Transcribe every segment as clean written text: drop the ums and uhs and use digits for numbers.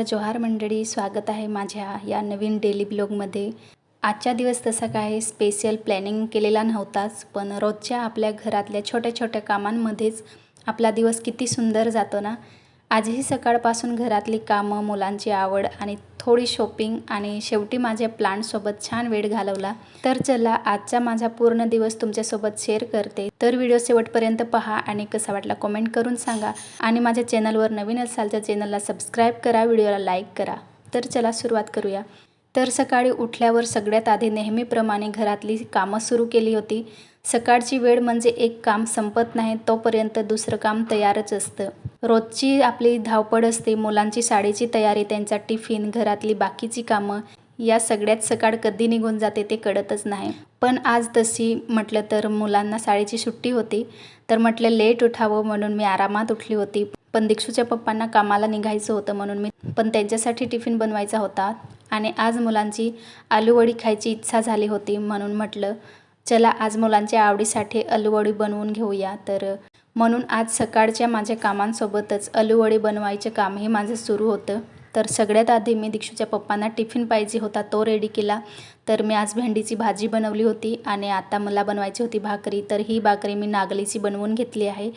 जोहार मंडळी, स्वागत आहे माझ्या या नवीन डेली ब्लॉगमध्ये। आजचा दिवस तसा काही स्पेशल प्लॅनिंग केलेला नव्हताच, पण रोजच्या आपल्या घरातल्या छोट्या छोट्या कामांमध्येच आपला दिवस किती सुंदर जातो ना। आजही सकाळपासून घरातली कामं, मुलांची आवड आणि थोडी शॉपिंग आणि शेवटी माझ्या प्लांटसोबत छान वेळ घालवला। तर चला आजचा माझा पूर्ण दिवस तुमच्यासोबत शेअर करते। तर व्हिडिओ शेवटपर्यंत पहा आणि कसा वाटला कमेंट करून सांगा। आणि माझ्या चॅनलवर नवीन असाल तर चॅनलला सबस्क्राइब करा, व्हिडिओला लाईक करा। तर चला सुरुवात करूया। तर सकाळी उठल्यावर सगळ्यात आधी नेहमीप्रमाणे घरातली कामं सुरू केली होती। सकाळची वेळ म्हणजे एक काम संपत नाही तोपर्यंत दुसरं काम तयारच असतं। रोजची आपली धावपळ असते, मुलांची शाळेची तयारी, त्यांचा टिफिन, घरातली बाकीची कामं, या सगळ्यात सकाळ कधी निघून जाते ते कळतच नाही। पण आज तशी म्हटलं तर मुलांना शाळेची सुट्टी होती, तर म्हटलं लेट उठावं म्हणून मी आरामात उठली होती। पण दीक्षूच्या पप्पांना कामाला निघायचं होतं म्हणून मी पण त्यांच्यासाठी टिफिन बनवायचा होता आणि आज मुलांची आलूवडी खायची इच्छा झाली होती म्हणून म्हटलं चला आज मुलांच्या आवडीसाठी आलूवडी बनवून घेऊया। तर म्हणून आज सकाळच्या माझ्या कामांसोबतच आलूवडी बनवायचं कामही माझं सुरू होतं। तर सगळ्यात आधी मी दीक्षूच्या पप्पांना टिफिन पाहिजे होता तो रेडी केला। तर मी आज भेंडीची भाजी बनवली होती आणि आता मला बनवायची होती भाकरी। तर ही भाकरी मी नागलीची बनवून घेतली आहे।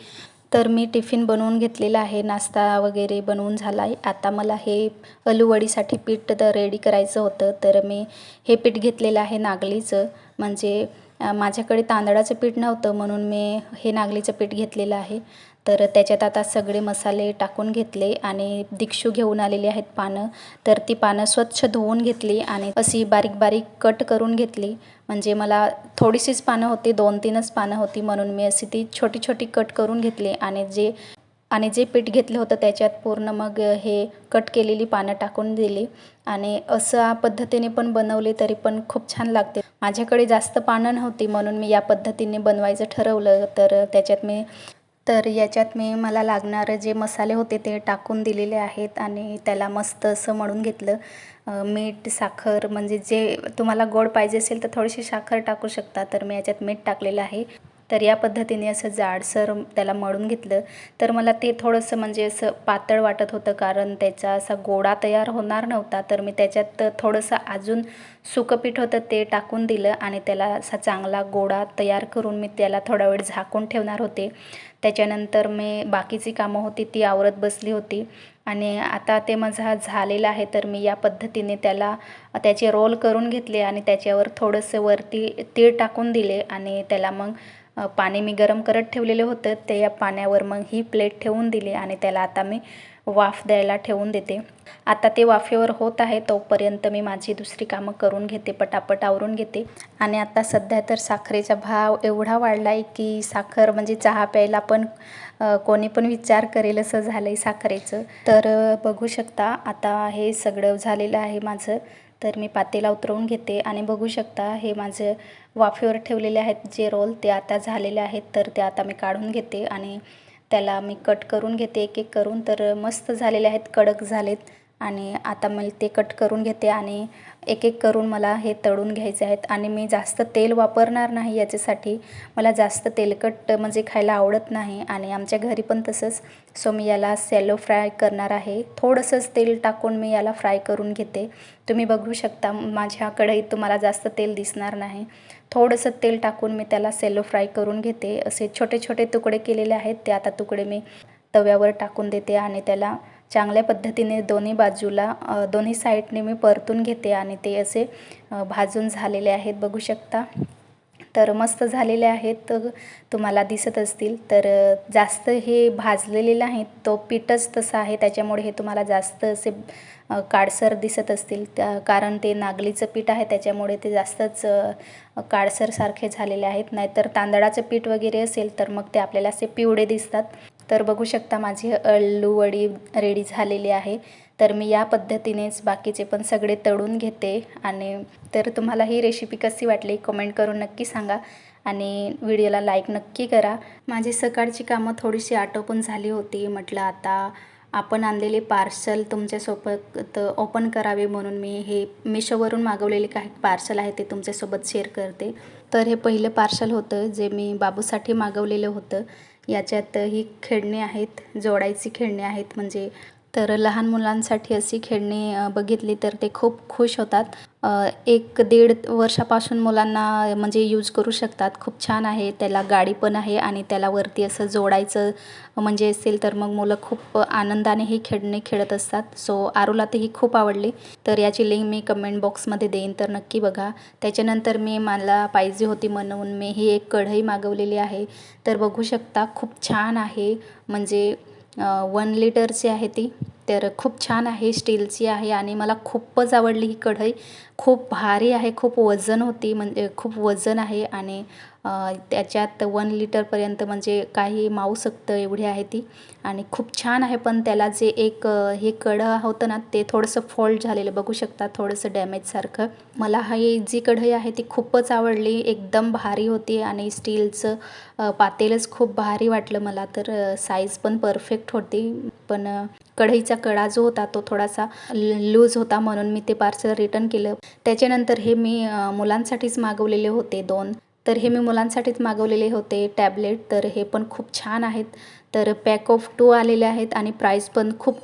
तर मी टिफिन बनवून घेतलेला आहे, नाश्ता वगैरे बनवून झाला आहे। आता मला हे आलूवडीसाठी पीठ रेडी करायचं होतं। तर मी हे पीठ घेतलेलं आहे नागलीचं, म्हणजे माझ्याकडे तांदळाचं पीठ नव्हतं म्हणून मी हे नागलीचं पीठ घेतलेलं आहे। तर त्याच्यात आता सगळे मसाले टाकून घेतले आणि दीक्षू घेऊन आलेली आहेत पानं। तर ती पानं स्वच्छ धुवून घेतली आणि अशी बारीक बारीक कट करून घेतली। म्हणजे मला थोडीशीच पानं होती, 2-3च पानं होती म्हणून मी अशी ती छोटी छोटी कट करून घेतली आणि जे पीठ घेतलं होतं त्याच्यात पूर्ण मग हे कट केलेली पानं टाकून दिली आणि अशा पद्धतीने पण बनवले तरी पण खूप छान लागते। माझ्याकडे जास्त पानं नव्हती म्हणून मी या पद्धतीने बनवायचं ठरवलं। तर याच्यात मी मला लागणारे जे मसाले होते ते टाकून दिलेले आहेत आणि त्याला मस्त असं मळून घेतलं। मीठ, साखर, म्हणजे जे तुम्हाला गोड पाहिजे असेल तर थोडीशी साखर टाकू शकता। तर मी याच्यात मीठ टाकलेलं आहे। तर या पद्धतीने असं जाडसर त्याला मळून घेतलं। तर मला ते थोडंसं म्हणजे असं पातळ वाटत होतं कारण त्याचा असा गोळा तयार होणार नव्हता। तर मी त्याच्यात थोडंसं अजून सुकं पीठ होतं ते टाकून दिलं आणि त्याला असा चांगला गोळा तयार करून मी त्याला थोडा वेळ झाकून ठेवणार होते। त्याच्यानंतर मी बाकीची कामं होती ती आवरत बसली होती आणि आता ते माझा झालेलं आहे। तर मी या पद्धतीने त्याचे रोल करून घेतले आणि त्याच्यावर थोडंसं वरती तीळ टाकून दिले आणि त्याला मग पाणी मी गरम करत ठेवलेलं होतं ते या पाण्यावर मग ही प्लेट ठेवून दिली आणि त्याला आता मी वाफ द्यायला ठेवून देते। आता ते वाफेवर होत आहे तोपर्यंत मी माझी दुसरी कामं करून घेते, पटापट आवरून घेते। आणि आता सध्या तर साखरेचा भाव एवढा वाढला आहे की साखर म्हणजे चहा प्यायला पण कोणी पण विचार करेल असं झालं आहे साखरेचं। तर बघू शकता आता हे सगळं झालेलं आहे माझं। तर मी पातेला उतरवून घेते आणि बघू शकता हे माझं वाफेवर ठेवलेले आहेत जे रोल ते आता झालेले आहेत। तर ते आता मी काढून घेते आणि त्याला मी कट करून घेते एक एक करून। तर मस्त झालेले आहेत, कडक झालेत आणि आता मी ते कट करून घेते आणि एक एक करून मला हे तळून घ्यायचे आहेत। आणि मी जास्त तेल वापरणार नाही याच्यासाठी, मला जास्त तेलकट म्हणजे खायला आवडत नाही आणि आमच्या घरी पण तसंच। सो मी याला सॅलो फ्राय करणार आहे, थोडंसंच तेल टाकून मी याला फ्राय करून घेते। तुम्ही बघू शकता माझ्या कढईत तुम्हाला जास्त तेल दिसणार नाही, थोडंसं तेल टाकून मी त्याला सॅलो फ्राय करून घेते। असे छोटे छोटे तुकडे केलेले आहेत ते आता तुकडे मी तव्यावर टाकून देते आणि त्याला चांगल्या पद्धतीने दोन्ही बाजूला दोन्ही साईडने मी परतून घेते आणि ते असे भाजून झालेले आहेत बघू शकता। तर मस्त झालेले आहेत, तुम्हाला दिसत असतील। तर जास्त हे भाजलेले नाहीत, तो पीठच तसा आहे त्याच्यामुळे हे तुम्हाला जास्त असे काळसर दिसत असतील, कारण ते नागलीचं पीठ आहे त्याच्यामुळे ते जास्तच काळसर सारखे झालेले आहेत। नाहीतर तांदळाचं पीठ वगैरे असेल तर मग ते आपल्याला असे पिवळे दिसतात। तर बघू शकता माझी आलूवडी रेडी झालेली आहे। तर मी या पद्धतीनेच बाकीचे पण सगळे तळून घेते। आणि तर तुम्हाला ही रेसिपी कशी वाटली कमेंट करून नक्की सांगा आणि व्हिडिओला लाईक नक्की करा। माझी सकाळची कामं थोडीशी आटोपून झाली होती, म्हटलं आता आपण आणलेले पार्सल तुमच्यासोबत ओपन करावे म्हणून मी हे मिशोवरून मागवलेले काही पार्सल आहे ते तुमच्यासोबत शेअर करते। तर हे पहिलं पार्सल होतं जे मी बाबूसाठी मागवलेलं होतं। याच्यात ही खेळणी आहेत, जोडायची खेळणी आहेत, म्हणजे तर लहान मुलांसाठी अशी खेळणी बघितली तर ते खूप खुश होतात. 1-1.5 वर्षापासून मुलांना म्हणजे यूज करू शकतात. खूप छान आहे. त्याला गाडी पण आहे आणि त्याला वरती असं जोडायचं म्हणजे असेल तर मग मुलं खूप आनंदाने ही खेळणी खेळत असतात. सो आरूला तर ही खूप आवडली. तर याची लिंक मी कमेंट बॉक्समध्ये देईन, तर नक्की बघा. त्याच्यानंतर मला पाहिजे होती म्हणून मी ही एक कढई मागवलेली आहे. तर बघू शकता खूप छान आहे. म्हणजे 1 लिटरची आहे ती. तर खूप छान आहे, स्टीलची आहे आणि मला खूपच आवडली ही कढई. खूप भारी आहे, खूप वजन होती, म्हणजे खूप वजन आहे आणि त्याच्यात 1 लिटरपर्यंत म्हणजे काही मावू शकतं एवढी आहे ती आणि खूप छान आहे. पण त्याला जे एक हे कढई होतं ना, ते थोडंसं फोल्ड झालेलं बघू शकता, थोडंसं डॅमेजसारखं. मला ही जी कढई आहे ती खूपच आवडली. एकदम भारी होती आणि स्टीलचं पातेलच खूप भारी वाटलं मला. तर साईज पण परफेक्ट होती. पण कढईचा कडा जो होता तो थोडासा लूज होता, म्हणून मी ते पार्सल रिटर्न केलं. त्याच्यानंतर हे मी मुलांसाठीच मागवलेले होते 2. तर हे मी मुलांसाठीच मागवलेले होते टॅबलेट. तर हे पण खूप छान आहेत. तर पॅक ऑफ 2 आलेले आहेत आणि प्राईस पण खूप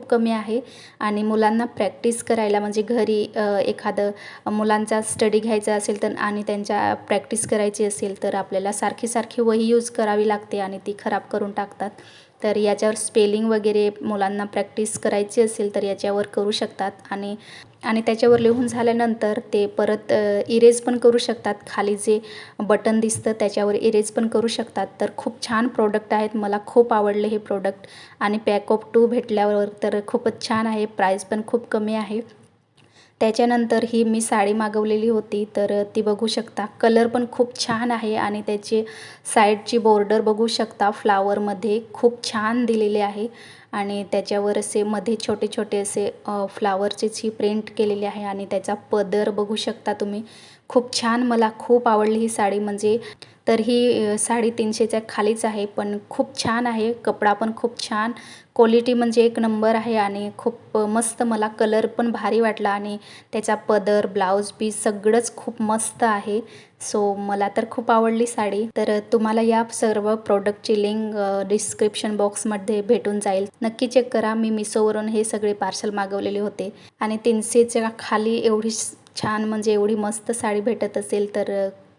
कमी आहे. आणि मुलांना प्रॅक्टिस करायला म्हणजे घरी एखादं मुलांचा स्टडी घ्यायचा असेल तर आणि त्यांच्या प्रॅक्टिस करायची असेल तर आपल्याला सारखी वही यूज करावी लागते आणि ती खराब करून टाकतात. तर याच्यावर स्पेलिंग वगैरे मुलांना प्रॅक्टिस करायची असेल तर याच्यावर करू शकतात आणि त्याच्यावर लिहून झाल्यानंतर ते परत इरेज पण करू शकतात. खाली जे बटन दिसतं त्याच्यावर इरेज पण करू शकतात. तर खूप छान प्रोडक्ट आहेत. मला खूप आवडले हे प्रोडक्ट आणि पॅक ऑफ 2 भेटल्यावर तर खूपच छान आहे. प्राईस पण खूप कमी आहे. त्याच्यानंतर ही मी साडी मागवलेली होती, तर ती बघू शकता. कलर पण खूप छान आहे आणि त्याची साईडची बॉर्डर बघू शकता फ्लावरमध्ये खूप छान दिलेले आहे आणि त्याच्यावर असे मध्ये छोटे-छोटे असे फ्लावरचीच ही प्रिंट केलेली आहे आणि त्याचा पदर बघू शकता तुम्ही. खूप छान, मला खूप आवडली ही साडी. म्हणजे तर ही साडी 300च्या खालीच आहे, पण खूप छान आहे. कपडा पण खूप छान, क्वालिटी म्हणजे एक नंबर आहे आणि खूप मस्त. मला कलर पण भारी वाटला आणि त्याचा पदर, ब्लाऊज पीस सगळंच खूप मस्त आहे. सो मला तर खूप आवडली साडी. तर तुम्हाला या सर्व प्रोडक्टची लिंक डिस्क्रिप्शन बॉक्समध्ये भेटून जाईल. नक्की चेक करा. मी मिशोवरून हे सगळे पार्सल मागवलेले होते आणि 300च्या खाली एवढी छान म्हणजे एवढी मस्त साडी भेटत असेल तर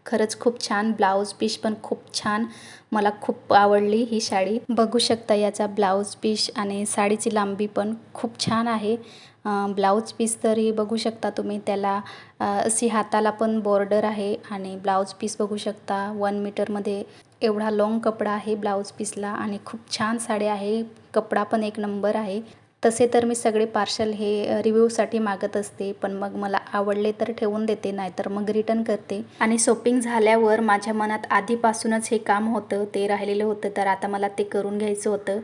खरंच खूप छान. ब्लाऊज पीस पण खूप छान. मला खूप आवडली ही साडी. बघू शकता याचा ब्लाऊज पीस आणि साडीची लांबी पण खूप छान आहे. ब्लाऊज पीस तरी बघू शकता तुम्ही, त्याला अशी हाताला पण बॉर्डर आहे आणि ब्लाऊज पीस बघू शकता 1 मीटरमध्ये एवढा लाँग कपडा आहे ब्लाऊज पीसला आणि खूप छान साडी आहे. कपडा पण एक नंबर आहे. तसे तर मी सगळे पार्सल हे रिव्ह्यूसाठी मागत असते, पण मग मला आवडले तर ठेवून देते, नाहीतर मग रिटर्न करते. आणि शॉपिंग झाल्यावर माझ्या मनात आधीपासूनच हे काम होतं, ते राहिलेलं होतं, तर आता मला ते करून घ्यायचं होतं.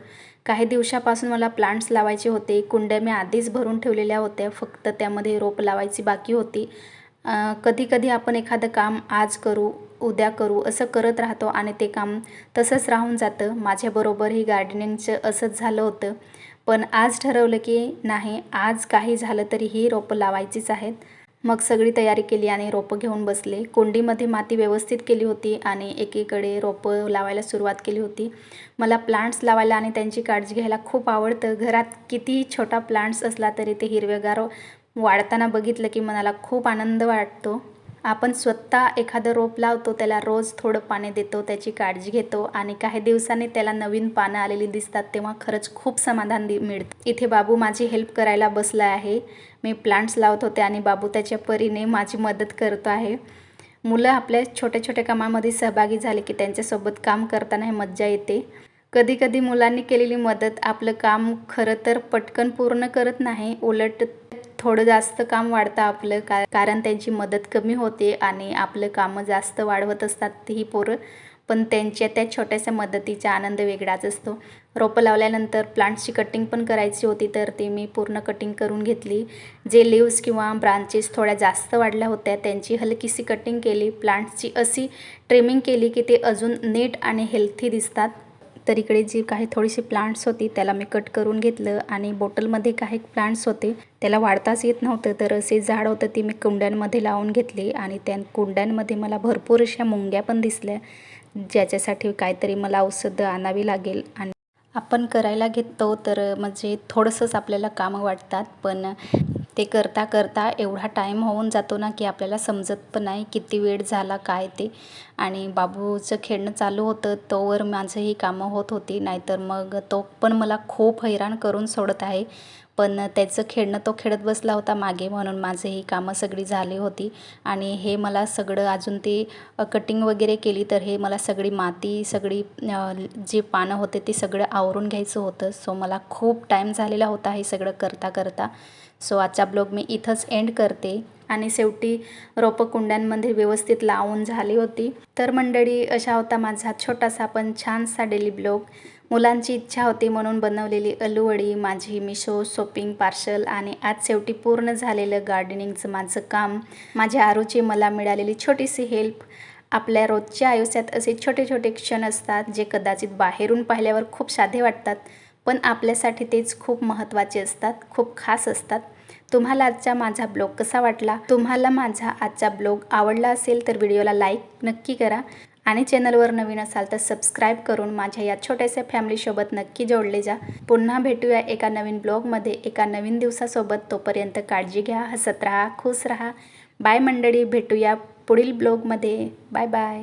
काही दिवसापासून मला प्लांट्स लावायचे होते. कुंड्या मी आधीच भरून ठेवलेल्या होत्या, फक्त त्यामध्ये रोप लावायची बाकी होती. कधी-कधी आपण एखादं काम आज करू, उद्या करू असं करत राहतो आणि ते काम तसंच राहून जातं. माझ्याबरोबरही गार्डनिंगचं असंच झालं होतं. पण आज ठरवलं की नाही, आज काही झालं तरी ही रोपं लावायचीच आहेत. मग सगळी तयारी केली आणि रोपं घेऊन बसले. कुंडीमध्ये माती व्यवस्थित केली होती आणि एकीकडे रोपं लावायला सुरुवात केली होती. मला प्लांट्स लावायला आणि त्यांची काळजी घ्यायला खूप आवडतं. घरात कितीही छोटा प्लांट्स असला तरी ते हिरवेगार वाढताना बघितलं की मनाला खूप आनंद वाटतो. आपण स्वतः एखादं रोप लावतो, त्याला रोज थोडं पाणी देतो, त्याची काळजी घेतो आणि काही दिवसांनी त्याला नवीन पानं आलेली दिसतात, तेव्हा खरंच खूप समाधान मिळतं. इथे बाबू माझी हेल्प करायला बसला आहे. मी प्लांट्स लावत होते आणि बाबू त्याच्या परीने माझी मदत करतो आहे. मुलं आपल्या छोट्या छोट्या कामामध्ये सहभागी झाले की त्यांच्यासोबत काम करताना हे मज्जा येते. कधी-कधी मुलांनी केलेली मदत आपलं काम खरं तर पटकन पूर्ण करत नाही, उलट थोडं जास्त काम वाढतं आपलं, कारण त्यांची मदत कमी होते आणि आपलं कामं जास्त वाढवत असतात ही पोरं. पण त्यांच्या त्या छोट्याशा मदतीचा आनंद वेगळाच असतो. रोपं लावल्यानंतर प्लांट्सची कटिंग पण करायची होती, तर ती मी पूर्ण कटिंग करून घेतली. जे लीव्स किंवा ब्रांचेस थोड्या जास्त वाढल्या होत्या त्यांची हलकीशी कटिंग केली. प्लांट्सची अशी ट्रिमिंग केली की ते अजून नीट आणि हेल्थी दिसतात. तर इकडे जी काही थोडीशी प्लांट्स होती त्याला मी कट करून घेतलं आणि बॉटलमध्ये काही प्लांट्स होते त्याला वाढताच येत नव्हतं, तर असे झाड होतं ती मी कुंड्यांमध्ये लावून घेतली आणि त्या कुंड्यांमध्ये मला भरपूर अशा मुंग्या पण दिसल्या, ज्याच्यासाठी काहीतरी मला औषधं आणावी लागेल. आपण करायला घेतो तर म्हणजे थोडंसंच आपल्याला कामं वाटतात, पण ते करता करता एवढा टाईम होऊन जातो ना की आपल्याला समजत पण नाही किती वेळ झाला काय ते. आणि बाबूचं खेळणं चालू होतं तोवर माझंही कामं होत होती, नाहीतर मग तो पण मला खूप हैराण करून सोडत आहे. पण त्याचं खेळणं तो खेळत बसला होता मागे, म्हणून माझीही कामं सगळी झाली होती. आणि हे मला सगळं अजून ते कटिंग वगैरे केली, तर हे मला सगळी माती सगळी जी पानं होते ते सगळं आवरून घ्यायचं होतं. सो मला खूप टाईम झालेला होता हे सगळं करता करता. सो आजचा ब्लॉग मी इथंच एंड करते. आणि शेवटी रोपं कुंड्यांमध्ये व्यवस्थित लावून झाली होती. तर मंडळी, अशा होता माझा छोटासा पण छानसा डेली ब्लॉग. मुलांची इच्छा होती म्हणून बनवलेली आलूवडी, माझी मिशो शॉपिंग पार्सल आणि आज शेवटी पूर्ण झालेलं गार्डनिंगचं माझं काम, माझ्या आरूची मला मिळालेली छोटीशी हेल्प. आपल्या रोजच्या आयुष्यात असे छोटे छोटे क्षण असतात जे कदाचित बाहेरून पाहिल्यावर खूप साधे वाटतात, पण आपल्यासाठी तेच खूप महत्त्वाचे असतात, खूप खास असतात. तुम्हाला आजचा माझा ब्लॉग कसा वाटला? तुम्हाला माझा आजचा ब्लॉग आवडला असेल तर व्हिडिओला लाईक नक्की करा आणि चॅनलवर नवीन असाल तर सबस्क्राईब करून माझ्या या छोट्याशा फॅमिलीसोबत नक्की जोडले जा. पुन्हा भेटूया एका नवीन ब्लॉगमध्ये एका नवीन दिवसासोबत. तोपर्यंत काळजी घ्या, हसत राहा, खुश राहा. बाय मंडळी, भेटूया पुढील ब्लॉगमध्ये. Bye bye.